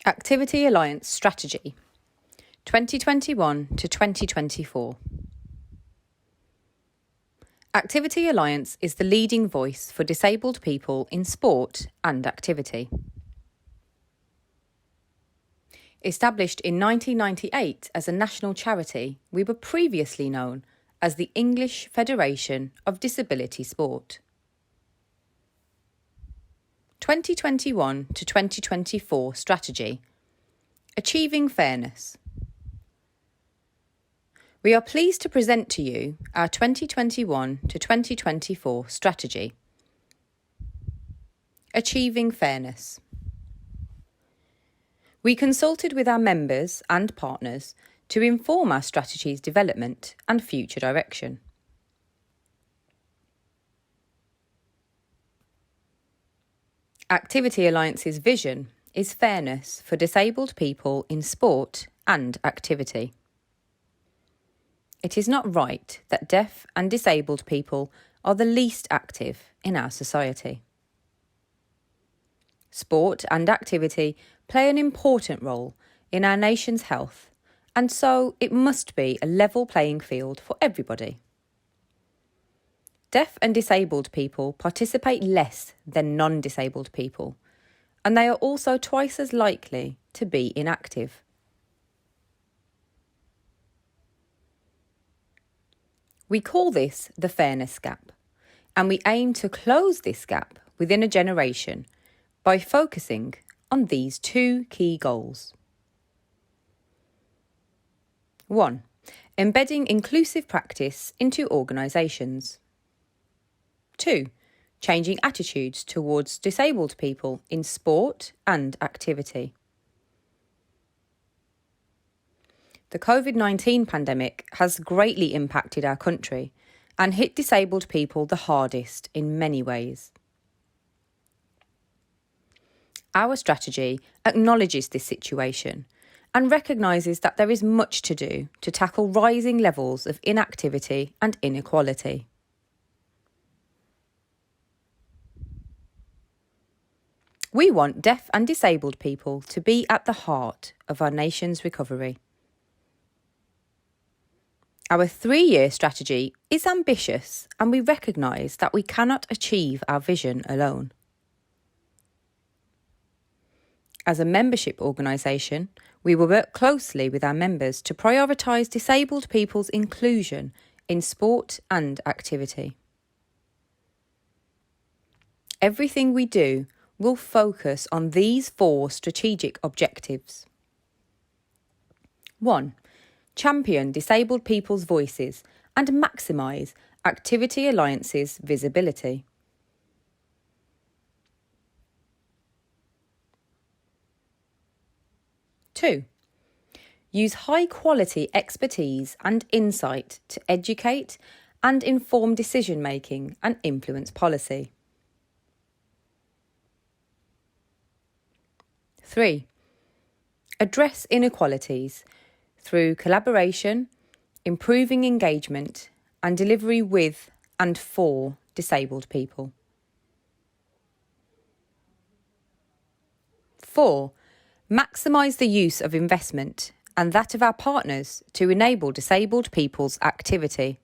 Activity Alliance Strategy 2021 to 2024. Activity Alliance is the leading voice for disabled people in sport and activity. Established in 1998 as a national charity, we were previously known as the English Federation of Disability Sport. 2021 to 2024 strategy. Achieving fairness. We are pleased to present to you our 2021 to 2024 strategy. Achieving fairness. We consulted with our members and partners to inform our strategy's development and future direction. Activity Alliance's vision is fairness for disabled people in sport and activity. It is not right that deaf and disabled people are the least active in our society. Sport and activity play an important role in our nation's health, and so it must be a level playing field for everybody. Deaf and disabled people participate less than non-disabled people, and they are also twice as likely to be inactive. We call this the fairness gap, and we aim to close this gap within a generation by focusing on these two key goals. 1. Embedding inclusive practice into organisations. 2. Changing attitudes towards disabled people in sport and activity. The COVID-19 pandemic has greatly impacted our country and hit disabled people the hardest in many ways. Our strategy acknowledges this situation and recognises that there is much to do to tackle rising levels of inactivity and inequality. We want deaf and disabled people to be at the heart of our nation's recovery. Our 3-year strategy is ambitious, and we recognise that we cannot achieve our vision alone. As a membership organisation, we will work closely with our members to prioritise disabled people's inclusion in sport and activity. Everything we do will focus on these 4 strategic objectives. 1. Champion disabled people's voices and maximise Activity Alliance's visibility. 2. Use high-quality expertise and insight to educate and inform decision-making and influence policy. 3. Address inequalities through collaboration, improving engagement and delivery with and for disabled people. 4. Maximise the use of investment and that of our partners to enable disabled people's activity.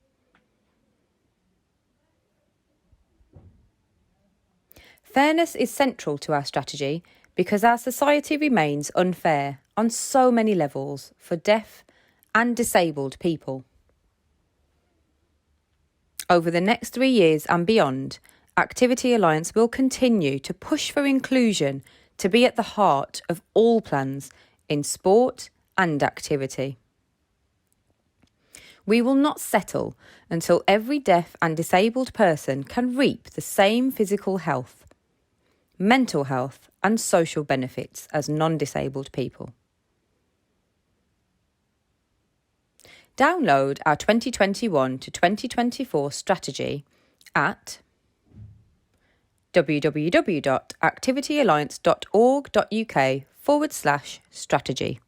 Fairness is central to our strategy because our society remains unfair on so many levels for deaf and disabled people. Over the next 3 years and beyond, Activity Alliance will continue to push for inclusion to be at the heart of all plans in sport and activity. We will not settle until every deaf and disabled person can reap the same physical health, mental health and social benefits as non-disabled people. Download our 2021 to 2024 strategy at www.activityalliance.org.uk/strategy.